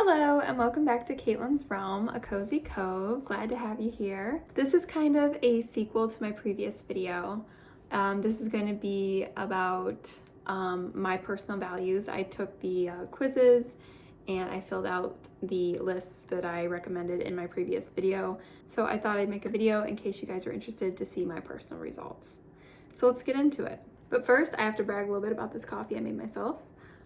Hello and welcome back to Caitlin's Realm, a cozy cove. Glad to have you here. This is kind of a sequel to my previous video. This is going to be about my personal values. I took the quizzes and I filled out the lists that I recommended in my previous video. So I thought I'd make a video in case you guys are interested to see my personal results. So let's get into it. But first, I have to brag a little bit about this coffee I made myself.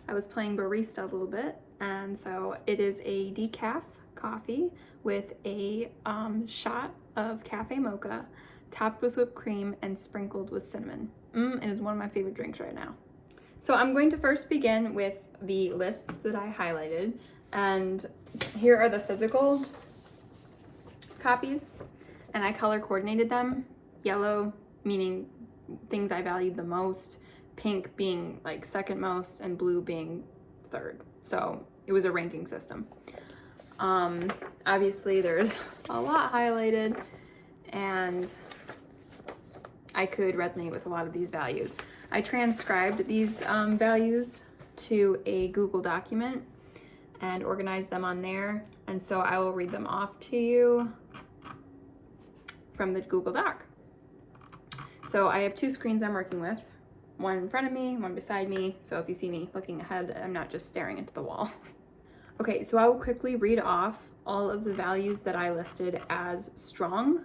I was playing barista a little bit, and so it is a decaf coffee with a shot of cafe mocha, topped with whipped cream and sprinkled with cinnamon. It is one of my favorite drinks right now. So I'm going to first begin with the lists that I highlighted, and here are the physical copies, and I color coordinated them. Yellow meaning things I valued the most, pink being like second most, and blue being third. So it was a ranking system. Obviously there's a lot highlighted and I could resonate with a lot of these values. I transcribed these values to a Google document and organized them on there. And so I will read them off to you from the Google Doc. So I have two screens I'm working with. One in front of me, one beside me. So if you see me looking ahead, I'm not just staring into the wall. Okay, so I will quickly read off all of the values that I listed as strong,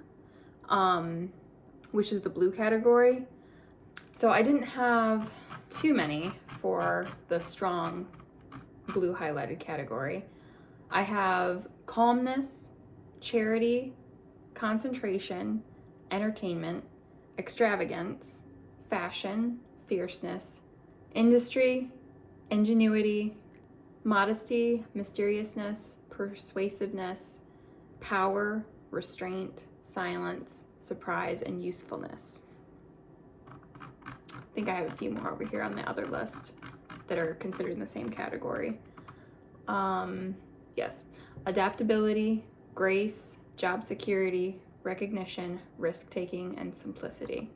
which is the blue category. So I didn't have too many for the strong blue highlighted category. I have calmness, charity, concentration, entertainment, extravagance, fashion, fierceness, industry, ingenuity, modesty, mysteriousness, persuasiveness, power, restraint, silence, surprise, and usefulness. I think I have a few more over here on the other list that are considered in the same category. Yes, adaptability, grace, job security, recognition, risk-taking, and simplicity.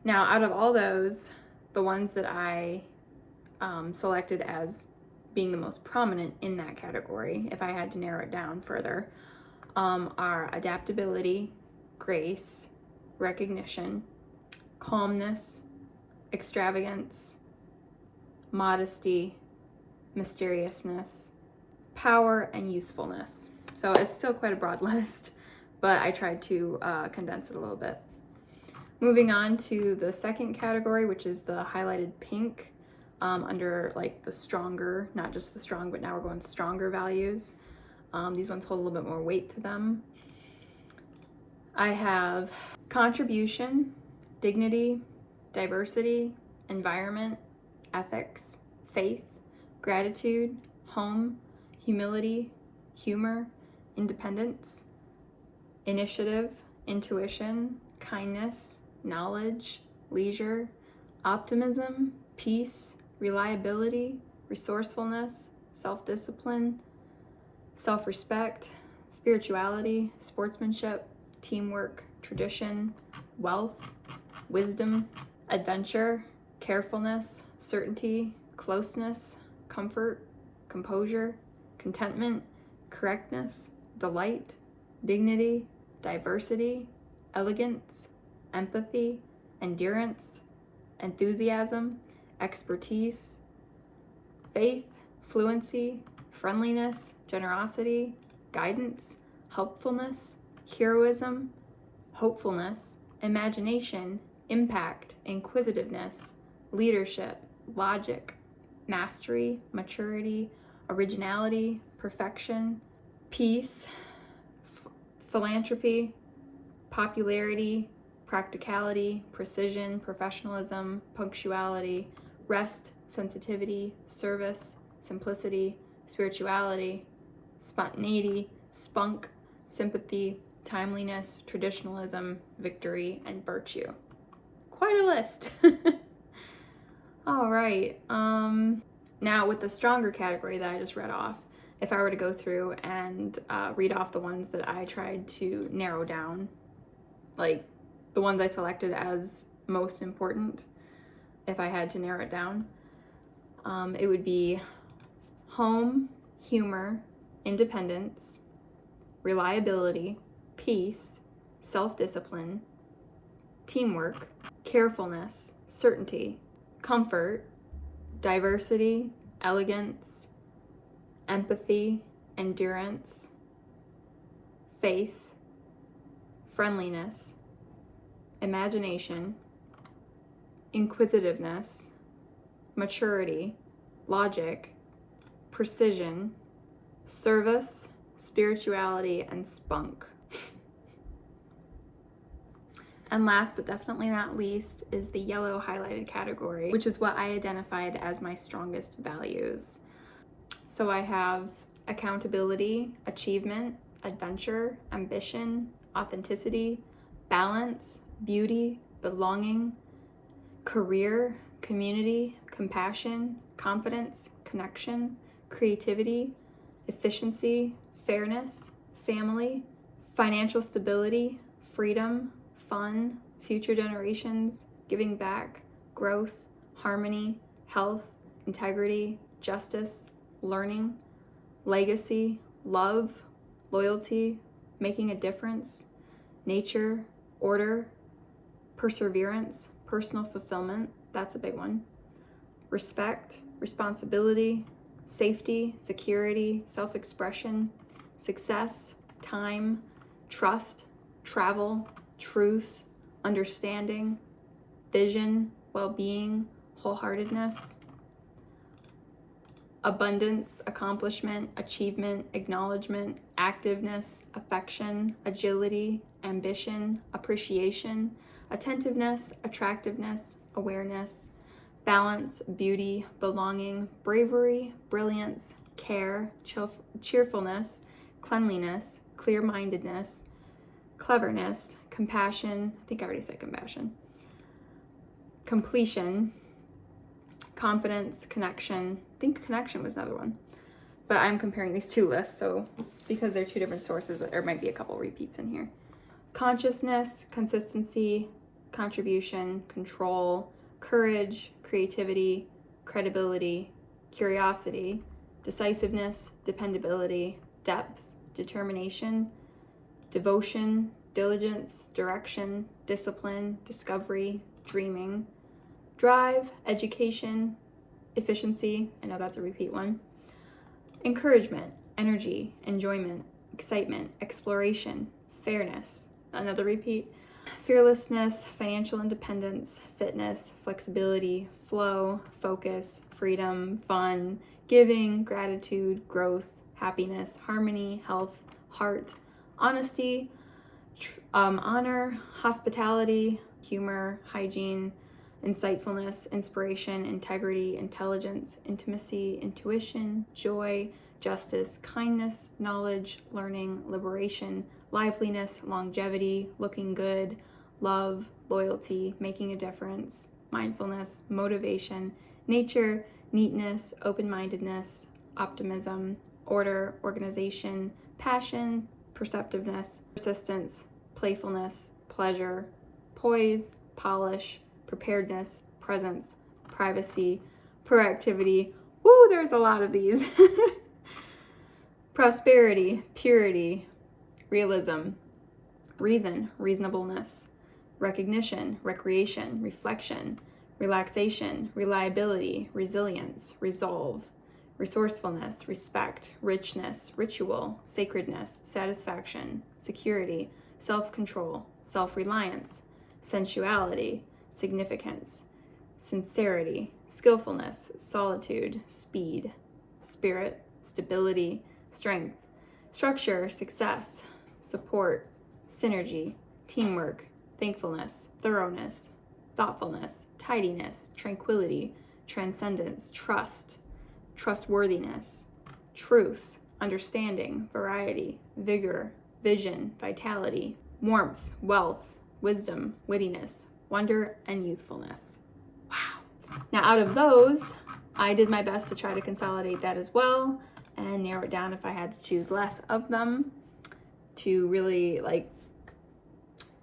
Now, out of all those, the ones that I selected as being the most prominent in that category, if I had to narrow it down further, are adaptability, grace, recognition, calmness, extravagance, modesty, mysteriousness, power, and usefulness. So it's still quite a broad list, but I tried to condense it a little bit. Moving on to the second category, which is the highlighted pink, under like the stronger, not just the strong, but now we're going stronger values. These ones hold a little bit more weight to them. I have contribution, dignity, diversity, environment, ethics, faith, gratitude, home, humility, humor, independence, initiative, intuition, kindness, knowledge, leisure, optimism, peace, reliability, resourcefulness, self-discipline, self-respect, spirituality, sportsmanship, teamwork, tradition, wealth, wisdom, adventure, carefulness, certainty, closeness, comfort, composure, contentment, correctness, delight, dignity, diversity, elegance, empathy, endurance, enthusiasm, expertise, faith, fluency, friendliness, generosity, guidance, helpfulness, heroism, hopefulness, imagination, impact, inquisitiveness, leadership, logic, mastery, maturity, originality, perfection, peace, philanthropy, popularity, practicality, precision, professionalism, punctuality, rest, sensitivity, service, simplicity, spirituality, spontaneity, spunk, sympathy, timeliness, traditionalism, victory, and virtue. Quite a list. All right. Now with the stronger category that I just read off, if I were to go through and read off the ones that I tried to narrow down, like the ones I selected as most important, if I had to narrow it down, it would be home, humor, independence, reliability, peace, self-discipline, teamwork, carefulness, certainty, comfort, diversity, elegance, empathy, endurance, faith, friendliness, imagination, inquisitiveness, maturity, logic, precision, service, spirituality, and spunk. And last but definitely not least is the yellow highlighted category, which is what I identified as my strongest values. So I have accountability, achievement, adventure, ambition, authenticity, balance, beauty, belonging, career, community, compassion, confidence, connection, creativity, efficiency, fairness, family, financial stability, freedom, fun, future generations, giving back, growth, harmony, health, integrity, justice, learning, legacy, love, loyalty, making a difference, nature, order, perseverance, personal fulfillment, that's a big one, respect, responsibility, safety, security, self-expression, success, time, trust, travel, truth, understanding, vision, well-being, wholeheartedness, abundance, accomplishment, achievement, acknowledgement, activeness, affection, agility, ambition, appreciation, attentiveness, attractiveness, awareness, balance, beauty, belonging, bravery, brilliance, care, cheerfulness, cleanliness, clear-mindedness, cleverness, compassion, I think I already said compassion, completion, confidence, connection, I think connection was another one, but I'm comparing these two lists, so because they're two different sources, there might be a couple repeats in here. Consciousness, consistency, contribution, control, courage, creativity, credibility, curiosity, decisiveness, dependability, depth, determination, devotion, diligence, direction, discipline, discovery, dreaming, drive, education, efficiency, I know that's a repeat one, encouragement, energy, enjoyment, excitement, exploration, fairness, another repeat, fearlessness, financial independence, fitness, flexibility, flow, focus, freedom, fun, giving, gratitude, growth, happiness, harmony, health, heart, honesty, honor, hospitality, humor, hygiene, insightfulness, inspiration, integrity, intelligence, intimacy, intuition, joy, justice, kindness, knowledge, learning, liberation, liveliness, longevity, looking good, love, loyalty, making a difference, mindfulness, motivation, nature, neatness, open-mindedness, optimism, order, organization, passion, perceptiveness, persistence, playfulness, pleasure, poise, polish, preparedness, presence, privacy, proactivity. Woo, there's a lot of these. Prosperity, purity, realism, reason, reasonableness, recognition, recreation, reflection, relaxation, reliability, resilience, resolve, resourcefulness, respect, richness, ritual, sacredness, satisfaction, security, self-control, self-reliance, sensuality, significance, sincerity, skillfulness, solitude, speed, spirit, stability, strength, structure, success, support, synergy, teamwork, thankfulness, thoroughness, thoughtfulness, tidiness, tranquility, transcendence, trust, trustworthiness, truth, understanding, variety, vigor, vision, vitality, warmth, wealth, wisdom, wittiness, wonder, and youthfulness. Wow. Now out of those, I did my best to try to consolidate that as well and narrow it down if I had to choose less of them to really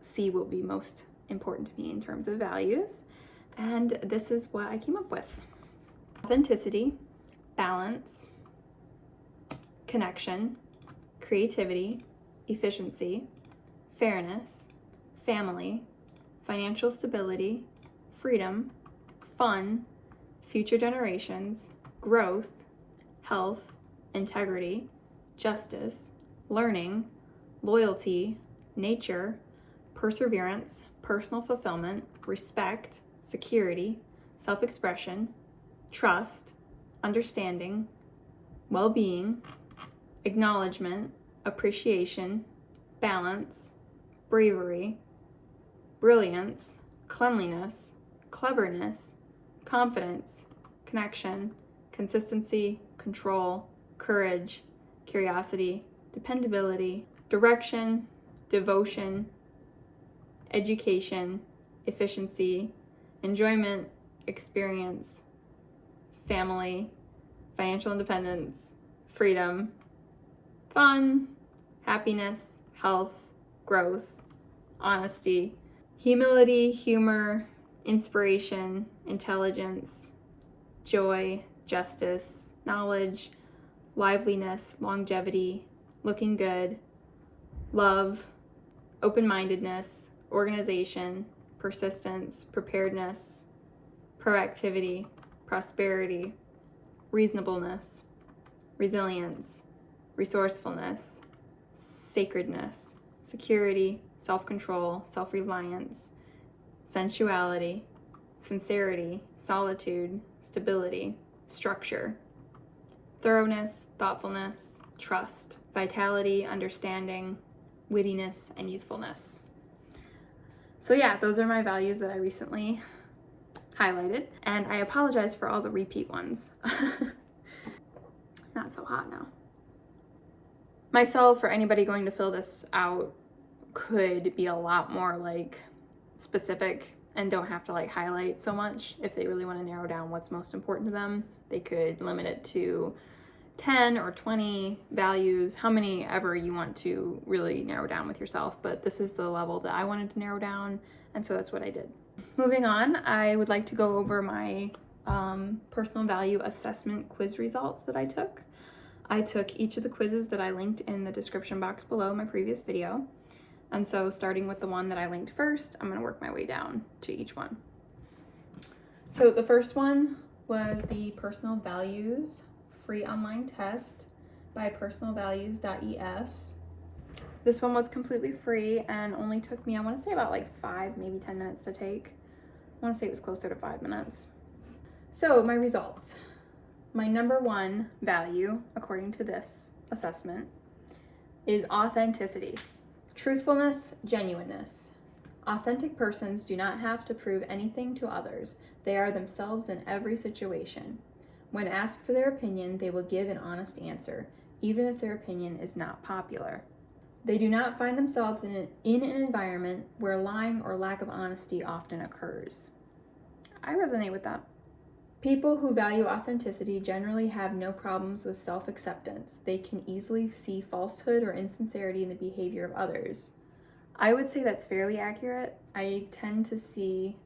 see what would be most important to me in terms of values. And this is what I came up with. Authenticity, balance, connection, creativity, efficiency, fairness, family, financial stability, freedom, fun, future generations, growth, health, integrity, justice, learning, loyalty, nature, perseverance, personal fulfillment, respect, security, self-expression, trust, understanding, well-being, acknowledgement, appreciation, balance, bravery, brilliance, cleanliness, cleverness, confidence, connection, consistency, control, courage, curiosity, dependability, direction, devotion, education, efficiency, enjoyment, experience, family, financial independence, freedom, fun, happiness, health, growth, honesty, humility, humor, inspiration, intelligence, joy, justice, knowledge, liveliness, longevity, looking good, love, open-mindedness, organization, persistence, preparedness, proactivity, prosperity, reasonableness, resilience, resourcefulness, sacredness, security, self-control, self-reliance, sensuality, sincerity, solitude, stability, structure, thoroughness, thoughtfulness, trust, vitality, understanding, wittiness, and youthfulness. So yeah, those are my values that I recently highlighted, and I apologize for all the repeat ones. Not so hot now. Myself or anybody going to fill this out could be a lot more like specific and don't have to like highlight so much. If they really want to narrow down what's most important to them, they could limit it to 10 or 20 values, how many ever you want to really narrow down with yourself. But this is the level that I wanted to narrow down, and so that's what I did. Moving on, I would like to go over my personal value assessment quiz results that I took. I took each of the quizzes that I linked in the description box below my previous video. And so starting with the one that I linked first, I'm gonna work my way down to each one. So the first one was the Personal Values free online test by personalvalues.es. This one was completely free and only took me, I wanna say about like 5, maybe 10 minutes to take. I wanna say it was closer to 5 minutes. So my results. My number one value, according to this assessment, is authenticity. Truthfulness, genuineness. Authentic persons do not have to prove anything to others. They are themselves in every situation. When asked for their opinion, they will give an honest answer, even if their opinion is not popular. They do not find themselves in an environment where lying or lack of honesty often occurs. I resonate with that. People who value authenticity generally have no problems with self-acceptance. They can easily see falsehood or insincerity in the behavior of others. I would say that's fairly accurate. I tend to see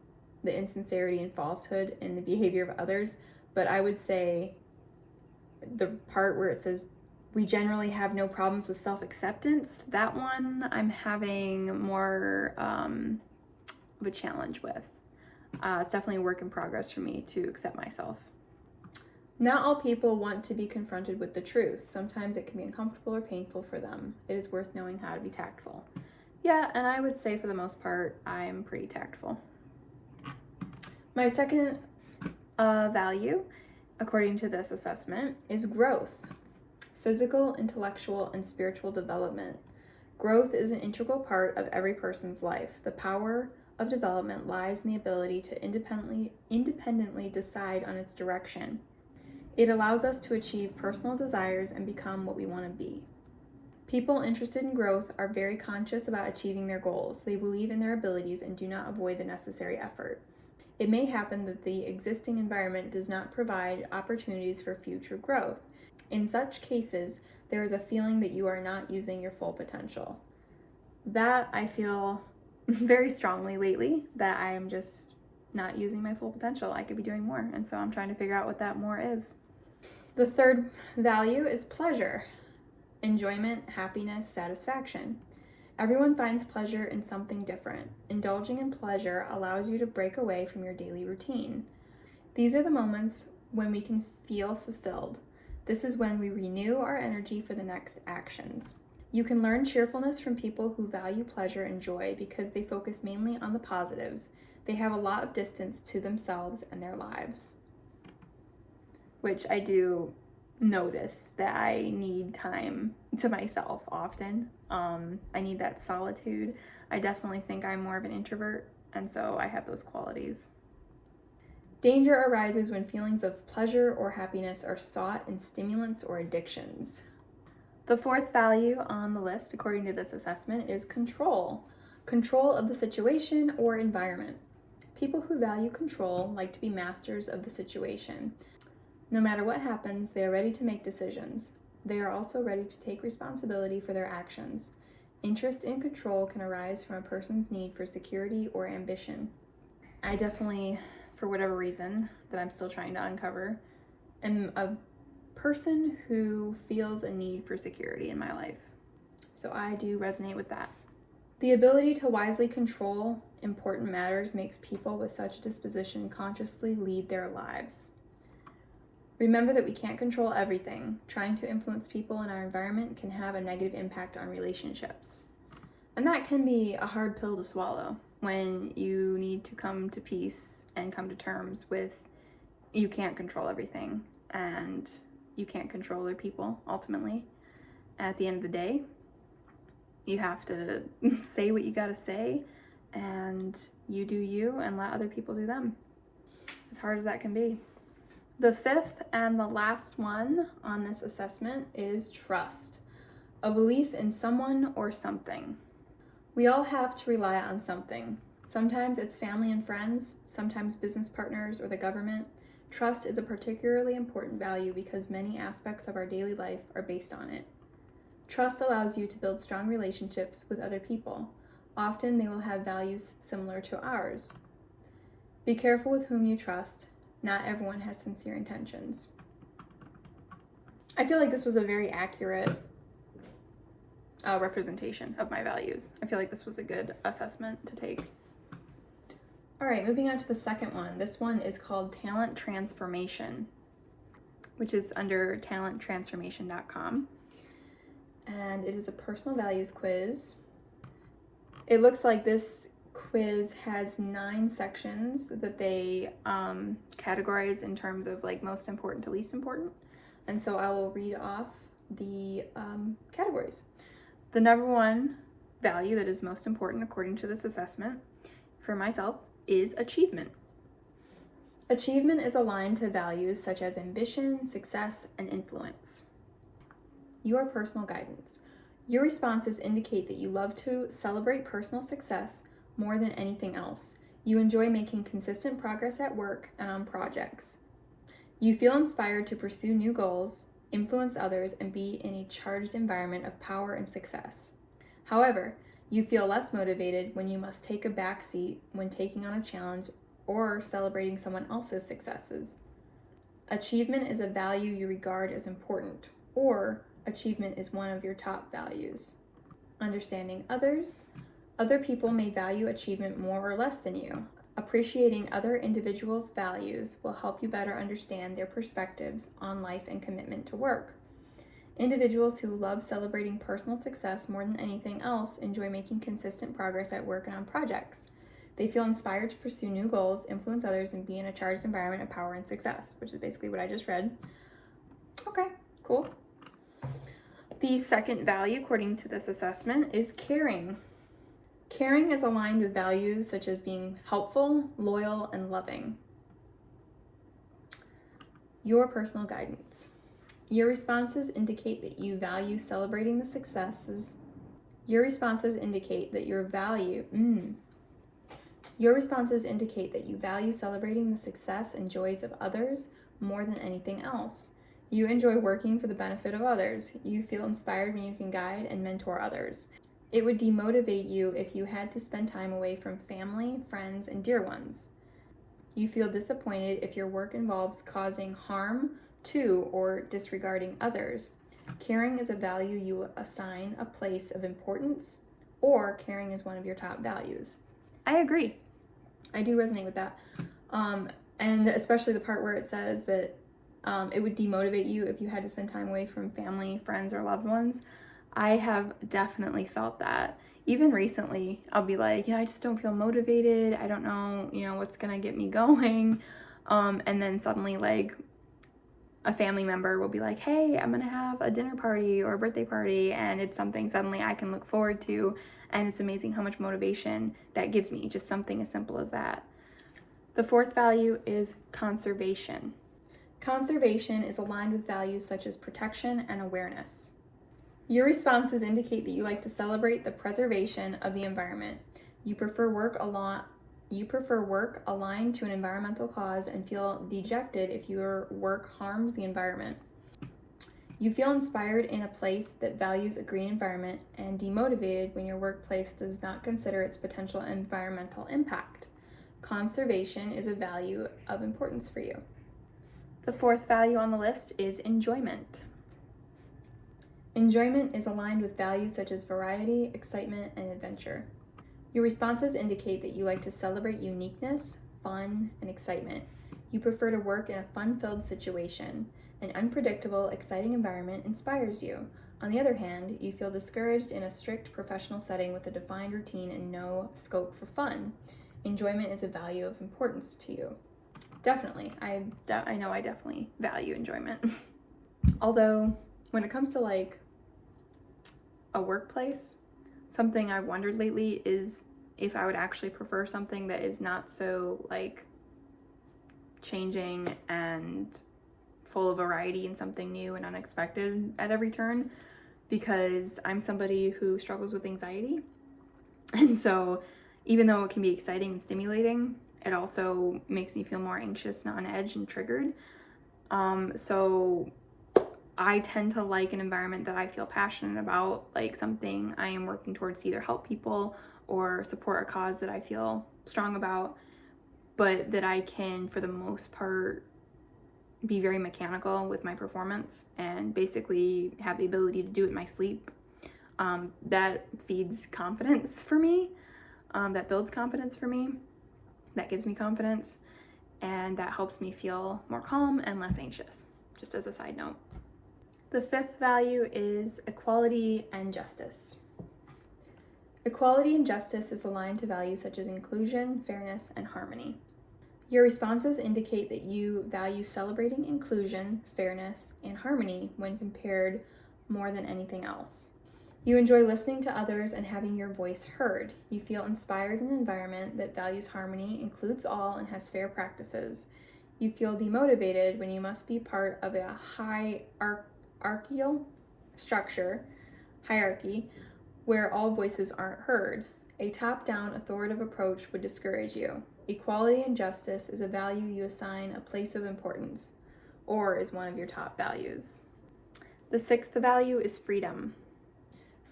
the insincerity and falsehood in the behavior of others, but I would say the part where it says we generally have no problems with self-acceptance, that one I'm having more of a challenge with. It's definitely a work in progress for me to accept myself. Not all people want to be confronted with the truth. Sometimes it can be uncomfortable or painful for them. It is worth knowing how to be tactful. Yeah, and I would say for the most part, I'm pretty tactful. My second value, according to this assessment, is growth. Physical, intellectual, and spiritual development. Growth is an integral part of every person's life. The power of development lies in the ability to independently decide on its direction. It allows us to achieve personal desires and become what we want to be. People interested in growth are very conscious about achieving their goals. They believe in their abilities and do not avoid the necessary effort. It may happen that the existing environment does not provide opportunities for future growth. In such cases, there is a feeling that you are not using your full potential. That I feel very strongly lately, that I am just not using my full potential. I could be doing more, and so I'm trying to figure out what that more is. The third value is pleasure. enjoyment, happiness, satisfaction. Everyone finds pleasure in something different. Indulging in pleasure allows you to break away from your daily routine. These are the moments when we can feel fulfilled. This is when we renew our energy for the next actions. You can learn cheerfulness from people who value pleasure and joy because they focus mainly on the positives. They have a lot of distance to themselves and their lives. Which I do notice that I need time to myself often. I need that solitude. I definitely think I'm more of an introvert, and so I have those qualities. Danger arises when feelings of pleasure or happiness are sought in stimulants or addictions. The fourth value on the list, according to this assessment, is control. Control of the situation or environment. People who value control like to be masters of the situation. No matter what happens, they are ready to make decisions. They are also ready to take responsibility for their actions. Interest in control can arise from a person's need for security or ambition. I definitely, for whatever reason that I'm still trying to uncover, am a person who feels a need for security in my life. So I do resonate with that. The ability to wisely control important matters makes people with such a disposition consciously lead their lives. Remember that we can't control everything. Trying to influence people in our environment can have a negative impact on relationships. And that can be a hard pill to swallow when you need to come to peace and come to terms with you can't control everything and you can't control other people ultimately. At the end of the day, you have to say what you gotta say and you do you and let other people do them. As hard as that can be. The fifth and the last one on this assessment is trust, a belief in someone or something. We all have to rely on something. Sometimes it's family and friends, sometimes business partners or the government. Trust is a particularly important value because many aspects of our daily life are based on it. Trust allows you to build strong relationships with other people. Often they will have values similar to ours. Be careful with whom you trust. Not everyone has sincere intentions. I feel like this was a very accurate representation of my values. I feel like this was a good assessment to take. All right, moving on to the second one. This one is called Talent Transformation, which is under talenttransformation.com. And it is a personal values quiz. It looks like this quiz has 9 sections that they categorize in terms of like most important to least important. And so I will read off the categories. The number one value that is most important according to this assessment for myself is achievement. Achievement is aligned to values such as ambition, success, and influence. Your personal guidance. Your responses indicate that you love to celebrate personal success more than anything else. You enjoy making consistent progress at work and on projects. You feel inspired to pursue new goals, influence others, and be in a charged environment of power and success. However, you feel less motivated when you must take a back seat when taking on a challenge or celebrating someone else's successes. Achievement is a value you regard as important, or achievement is one of your top values. Understanding others. Other people may value achievement more or less than you. Appreciating other individuals' values will help you better understand their perspectives on life and commitment to work. Individuals who love celebrating personal success more than anything else enjoy making consistent progress at work and on projects. They feel inspired to pursue new goals, influence others, and be in a charged environment of power and success, which is basically what I just read. Okay, cool. The second value, according to this assessment, is caring. Caring is aligned with values such as being helpful, loyal, and loving. Your personal guidance. Your responses indicate that you value celebrating the successes. Your responses indicate that you value celebrating the success and joys of others more than anything else. You enjoy working for the benefit of others. You feel inspired when you can guide and mentor others. It would demotivate you if you had to spend time away from family, friends, and dear ones. You feel disappointed if your work involves causing harm to or disregarding others. Caring is a value you assign a place of importance, or caring is one of your top values. I agree. I do resonate with that. And especially the part where it says that it would demotivate you if you had to spend time away from family, friends, or loved ones. I have definitely felt that. Even recently, I'll be like, I just don't feel motivated. I don't know, what's gonna get me going. And then suddenly, like, a family member will be like, hey, I'm gonna have a dinner party or a birthday party, and it's something suddenly I can look forward to, and it's amazing how much motivation that gives me, just something as simple as that. The fourth value is conservation. Conservation is aligned with values such as protection and awareness. Your responses indicate that you like to celebrate the preservation of the environment. You prefer work aligned to an environmental cause and feel dejected if your work harms the environment. You feel inspired in a place that values a green environment and demotivated when your workplace does not consider its potential environmental impact. Conservation is a value of importance for you. The fourth value on the list is enjoyment. Enjoyment is aligned with values such as variety, excitement, and adventure. Your responses indicate that you like to celebrate uniqueness, fun, and excitement. You prefer to work in a fun-filled situation. An unpredictable, exciting environment inspires you. On the other hand, you feel discouraged in a strict professional setting with a defined routine and no scope for fun. Enjoyment is a value of importance to you. Definitely. I know I definitely value enjoyment. Although, when it comes to like a workplace, something I've wondered lately is if I would actually prefer something that is not so like changing and full of variety and something new and unexpected at every turn, because I'm somebody who struggles with anxiety. And so even though it can be exciting and stimulating, it also makes me feel more anxious and on edge and triggered. So I tend to like an environment that I feel passionate about, like something I am working towards to either help people or support a cause that I feel strong about, but that I can, for the most part, be very mechanical with my performance and basically have the ability to do it in my sleep. That feeds confidence for me. That builds confidence for me. That gives me confidence. And that helps me feel more calm and less anxious, just as a side note. The fifth value is equality and justice. Equality and justice is aligned to values such as inclusion, fairness, and harmony. Your responses indicate that you value celebrating inclusion, fairness, and harmony when compared more than anything else. You enjoy listening to others and having your voice heard. You feel inspired in an environment that values harmony, includes all, and has fair practices. You feel demotivated when you must be part of a hierarchy where all voices aren't heard. A top-down authoritative approach would discourage you. Equality and justice is a value you assign a place of importance, or is one of your top values. The sixth value is freedom.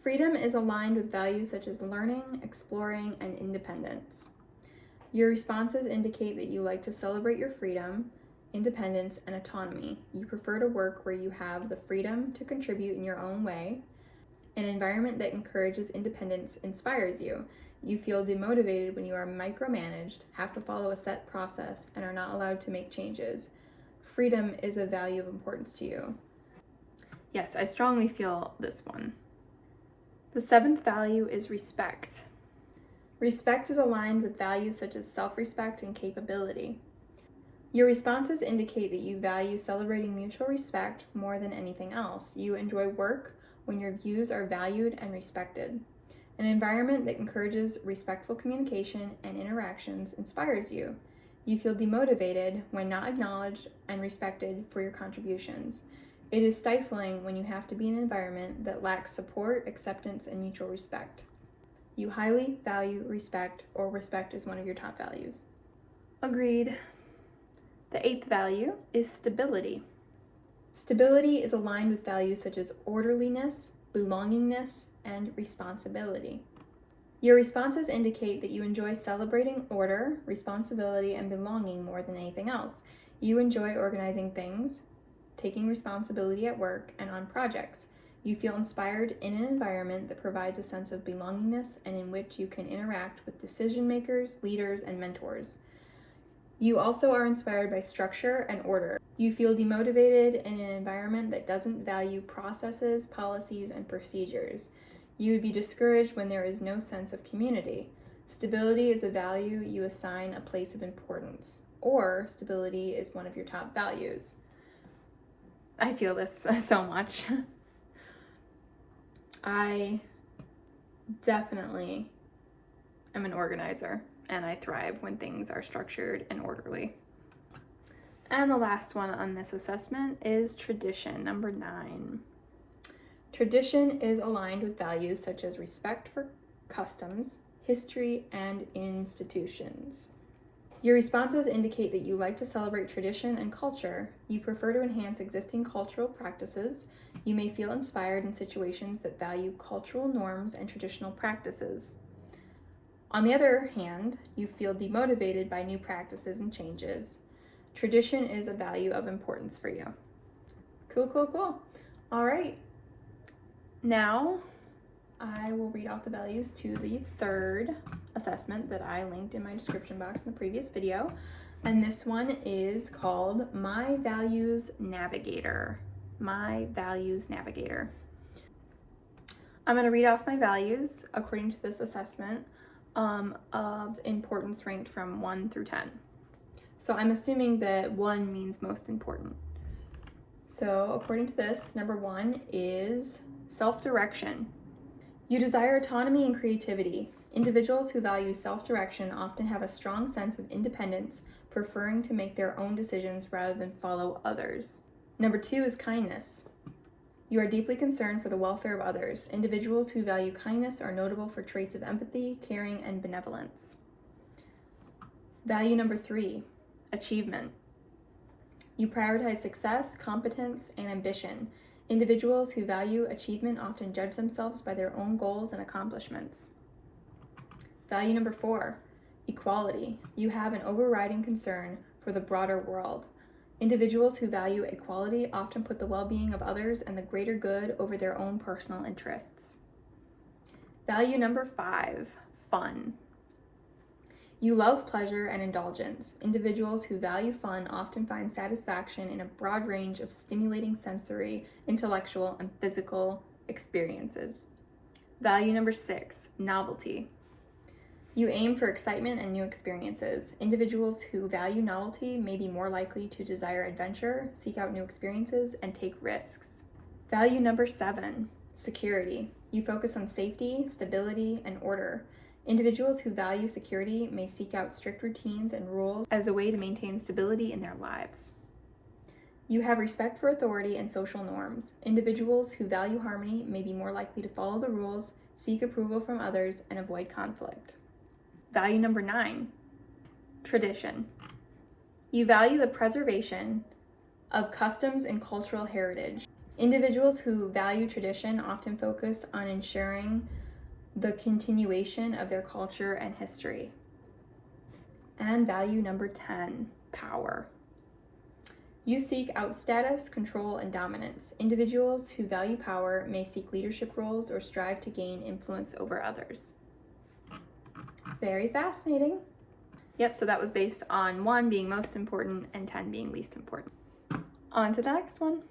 Freedom is aligned with values such as learning, exploring, and independence. Your responses indicate that you like to celebrate your freedom, independence, and autonomy. You prefer to work where you have the freedom to contribute in your own way. An environment that encourages independence inspires you. You feel demotivated when you are micromanaged, have to follow a set process, and are not allowed to make changes. Freedom is a value of importance to you. Yes, I strongly feel this one. The seventh value is respect. Respect is aligned with values such as self-respect and capability. Your responses indicate that you value celebrating mutual respect more than anything else. You enjoy work when your views are valued and respected. An environment that encourages respectful communication and interactions inspires you. You feel demotivated when not acknowledged and respected for your contributions. It is stifling when you have to be in an environment that lacks support, acceptance, and mutual respect. You highly value respect, or respect is one of your top values. Agreed. The eighth value is stability. Stability is aligned with values such as orderliness, belongingness, and responsibility. Your responses indicate that you enjoy celebrating order, responsibility, and belonging more than anything else. You enjoy organizing things, taking responsibility at work and on projects. You feel inspired in an environment that provides a sense of belongingness and in which you can interact with decision makers, leaders, and mentors. You also are inspired by structure and order. You feel demotivated in an environment that doesn't value processes, policies, and procedures. You would be discouraged when there is no sense of community. Stability is a value you assign a place of importance, or stability is one of your top values. I feel this so much. I definitely am an organizer, and I thrive when things are structured and orderly. And the last one on this assessment is tradition, number 9. Tradition is aligned with values such as respect for customs, history, and institutions. Your responses indicate that you like to celebrate tradition and culture. You prefer to enhance existing cultural practices. You may feel inspired in situations that value cultural norms and traditional practices. On the other hand, you feel demotivated by new practices and changes. Tradition is a value of importance for you. Cool. All right. Now, I will read off the values to the third assessment that I linked in my description box in the previous video. And this one is called My Values Navigator. My Values Navigator. I'm going to read off my values according to this assessment of importance ranked from 1 through 10. So I'm assuming that 1 means most important. So according to this, number 1 is self-direction. You desire autonomy and creativity. Individuals who value self-direction often have a strong sense of independence, preferring to make their own decisions rather than follow others. Number 2 is kindness. You are deeply concerned for the welfare of others. Individuals who value kindness are notable for traits of empathy, caring, and benevolence. Value number 3, achievement. You prioritize success, competence, and ambition. Individuals who value achievement often judge themselves by their own goals and accomplishments. Value number 4, equality. You have an overriding concern for the broader world. Individuals who value equality often put the well-being of others and the greater good over their own personal interests. Value number 5, fun. You love pleasure and indulgence. Individuals who value fun often find satisfaction in a broad range of stimulating sensory, intellectual, and physical experiences. Value number 6, novelty. You aim for excitement and new experiences. Individuals who value novelty may be more likely to desire adventure, seek out new experiences, and take risks. Value number 7, security. You focus on safety, stability, and order. Individuals who value security may seek out strict routines and rules as a way to maintain stability in their lives. You have respect for authority and social norms. Individuals who value harmony may be more likely to follow the rules, seek approval from others, and avoid conflict. Value number 9, tradition. You value the preservation of customs and cultural heritage. Individuals who value tradition often focus on ensuring the continuation of their culture and history. And value number 10, power. You seek out status, control, and dominance. Individuals who value power may seek leadership roles or strive to gain influence over others. Very fascinating. Yep, so that was based on 1 being most important and 10 being least important. On to the next one.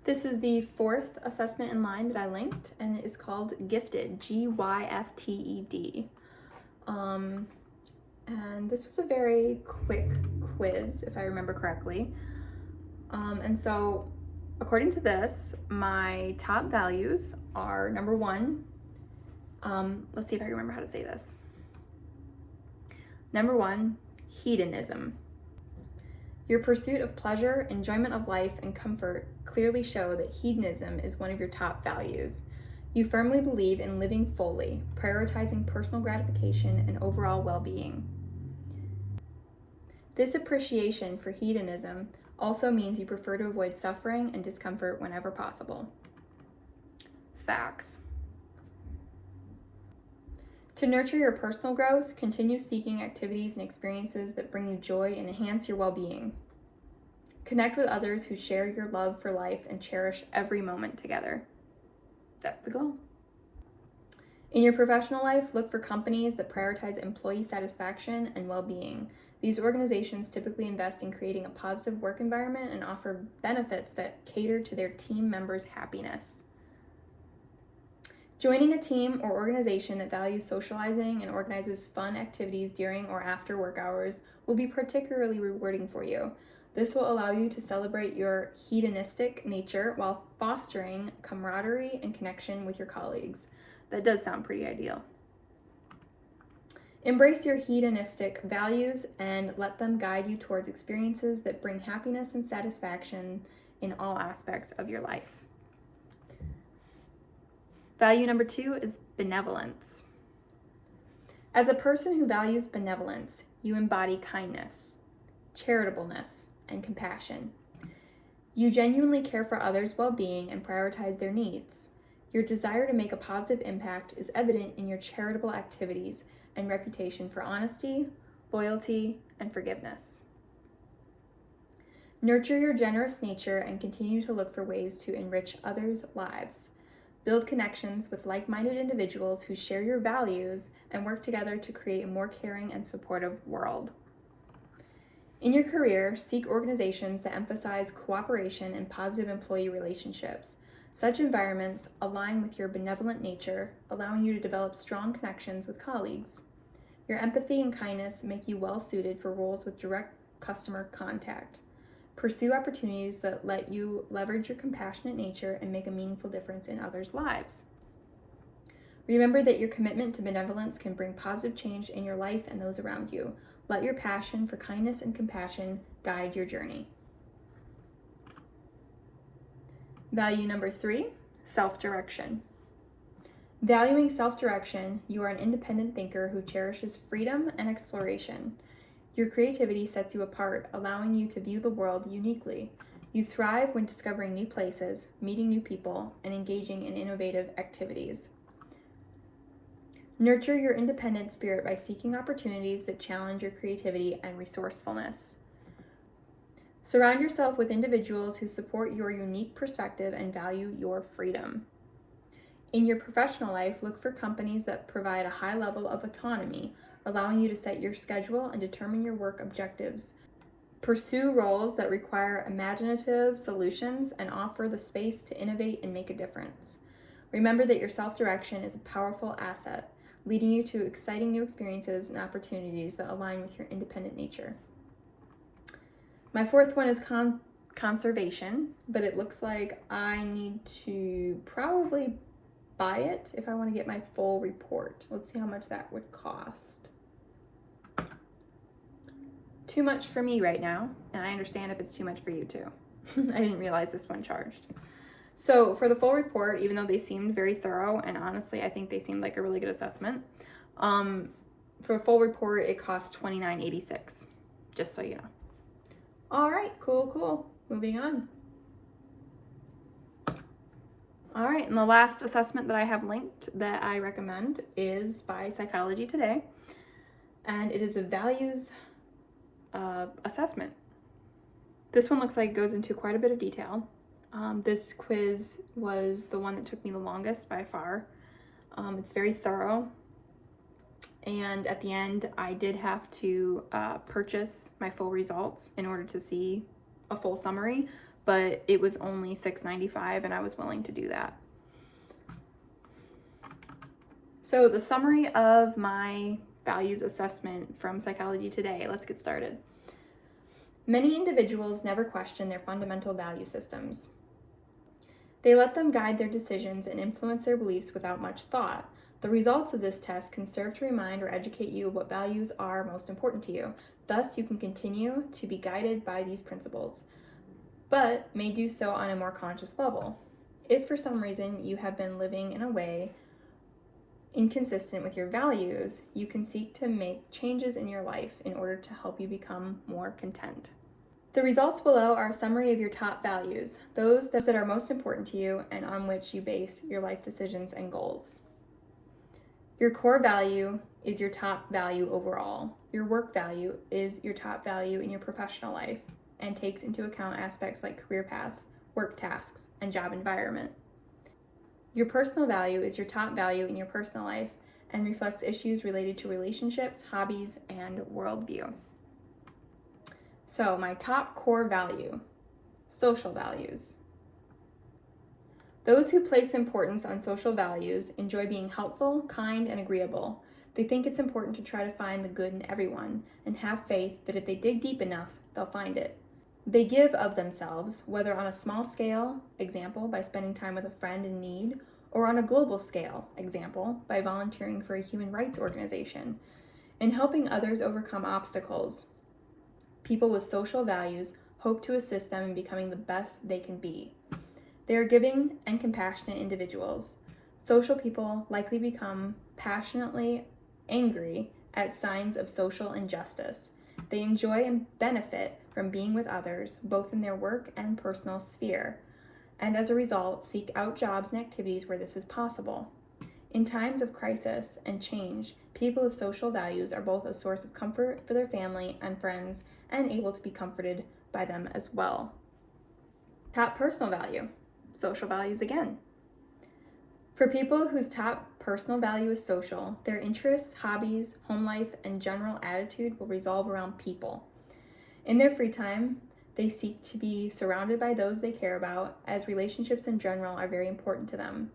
This is the 4th assessment in line that I linked, and it is called Gifted, G-Y-F-T-E-D. And this was a very quick quiz, if I remember correctly. And so, according to this, my top values are number 1. Let's see if I remember how to say this. Number 1, hedonism. Your pursuit of pleasure, enjoyment of life, and comfort clearly show that hedonism is one of your top values. You firmly believe in living fully, prioritizing personal gratification and overall well-being. This appreciation for hedonism also means you prefer to avoid suffering and discomfort whenever possible. Facts. To nurture your personal growth, continue seeking activities and experiences that bring you joy and enhance your well-being. Connect with others who share your love for life and cherish every moment together. That's the goal. In your professional life, look for companies that prioritize employee satisfaction and well-being. These organizations typically invest in creating a positive work environment and offer benefits that cater to their team members' happiness. Joining a team or organization that values socializing and organizes fun activities during or after work hours will be particularly rewarding for you. This will allow you to celebrate your hedonistic nature while fostering camaraderie and connection with your colleagues. That does sound pretty ideal. Embrace your hedonistic values and let them guide you towards experiences that bring happiness and satisfaction in all aspects of your life. Value number 2 is benevolence. As a person who values benevolence, you embody kindness, charitableness, and compassion. You genuinely care for others' well-being and prioritize their needs. Your desire to make a positive impact is evident in your charitable activities and reputation for honesty, loyalty, and forgiveness. Nurture your generous nature and continue to look for ways to enrich others' lives. Build connections with like-minded individuals who share your values and work together to create a more caring and supportive world. In your career, seek organizations that emphasize cooperation and positive employee relationships. Such environments align with your benevolent nature, allowing you to develop strong connections with colleagues. Your empathy and kindness make you well suited for roles with direct customer contact. Pursue opportunities that let you leverage your compassionate nature and make a meaningful difference in others' lives. Remember that your commitment to benevolence can bring positive change in your life and those around you. Let your passion for kindness and compassion guide your journey. Value number 3, self-direction. Valuing self-direction, you are an independent thinker who cherishes freedom and exploration. Your creativity sets you apart, allowing you to view the world uniquely. You thrive when discovering new places, meeting new people, and engaging in innovative activities. Nurture your independent spirit by seeking opportunities that challenge your creativity and resourcefulness. Surround yourself with individuals who support your unique perspective and value your freedom. In your professional life, look for companies that provide a high level of autonomy, allowing you to set your schedule and determine your work objectives. Pursue roles that require imaginative solutions and offer the space to innovate and make a difference. Remember that your self-direction is a powerful asset, leading you to exciting new experiences and opportunities that align with your independent nature. My 4th one is conservation, but it looks like I need to probably buy it if I want to get my full report. Let's see how much that would cost. Too much for me right now, and I understand if it's too much for you too. I didn't realize this one charged. So for the full report, even though they seemed very thorough, and honestly I think they seemed like a really good assessment, for a full report it costs $29.86, just so you know. All right, cool. Moving on. All right, and the last assessment that I have linked that I recommend is by Psychology Today, and it is a values assessment. This one looks like it goes into quite a bit of detail. This quiz was the one that took me the longest by far. It's very thorough. And at the end, I did have to purchase my full results in order to see a full summary, but it was only $6.95 and I was willing to do that. So the summary of my values assessment from Psychology Today, let's get started. Many individuals never question their fundamental value systems. They let them guide their decisions and influence their beliefs without much thought. The results of this test can serve to remind or educate you what values are most important to you. Thus, you can continue to be guided by these principles, but may do so on a more conscious level. If for some reason you have been living in a way inconsistent with your values, you can seek to make changes in your life in order to help you become more content. The results below are a summary of your top values, those that are most important to you and on which you base your life decisions and goals. Your core value is your top value overall. Your work value is your top value in your professional life. and takes into account aspects like career path, work tasks, and job environment. Your personal value is your top value in your personal life and reflects issues related to relationships, hobbies, and worldview. So, my top core value, social values. Those who place importance on social values enjoy being helpful, kind, and agreeable. They think it's important to try to find the good in everyone and have faith that if they dig deep enough, they'll find it. They give of themselves, whether on a small scale, example, by spending time with a friend in need, or on a global scale, example, by volunteering for a human rights organization. In helping others overcome obstacles, people with social values hope to assist them in becoming the best they can be. They are giving and compassionate individuals. Social people likely become passionately angry at signs of social injustice. They enjoy and benefit from being with others, both in their work and personal sphere, and as a result, seek out jobs and activities where this is possible. In times of crisis and change, people with social values are both a source of comfort for their family and friends and able to be comforted by them as well. Top personal value, social values again. For people whose top personal value is social, their interests, hobbies, home life, and general attitude will revolve around people. In their free time, they seek to be surrounded by those they care about, as relationships in general are very important to them.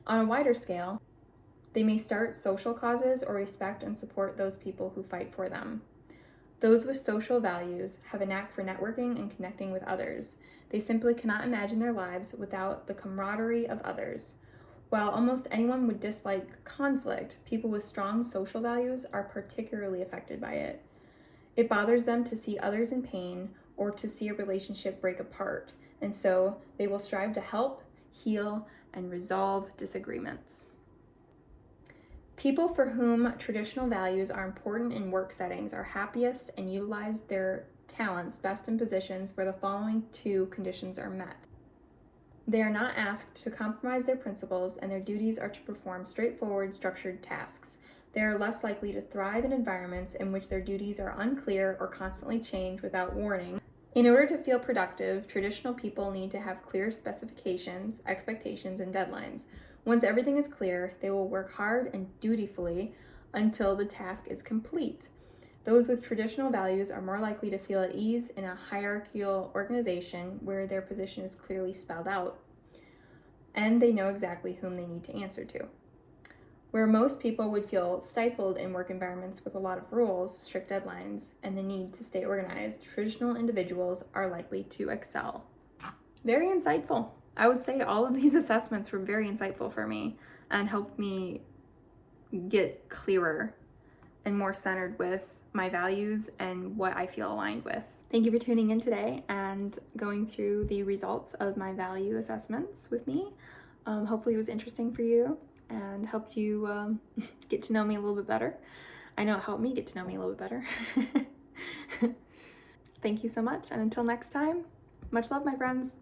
On a wider scale, they may start social causes or respect and support those people who fight for them. Those with social values have a knack for networking and connecting with others. They simply cannot imagine their lives without the camaraderie of others. While almost anyone would dislike conflict, people with strong social values are particularly affected by it. It bothers them to see others in pain or to see a relationship break apart, and so they will strive to help, heal, and resolve disagreements. People for whom traditional values are important in work settings are happiest and utilize their talents best in positions where the following two conditions are met. They are not asked to compromise their principles, and their duties are to perform straightforward, structured tasks. They are less likely to thrive in environments in which their duties are unclear or constantly change without warning. In order to feel productive, traditional people need to have clear specifications, expectations, and deadlines. Once everything is clear, they will work hard and dutifully until the task is complete. Those with traditional values are more likely to feel at ease in a hierarchical organization where their position is clearly spelled out, and they know exactly whom they need to answer to. Where most people would feel stifled in work environments with a lot of rules, strict deadlines, and the need to stay organized, traditional individuals are likely to excel. Very insightful. I would say all of these assessments were very insightful for me and helped me get clearer and more centered with my values and what I feel aligned with. Thank you for tuning in today and going through the results of my value assessments with me. Hopefully it was interesting for you and helped you get to know me a little bit better. I know it helped me get to know me a little bit better. Thank you so much, and until next time, much love, my friends.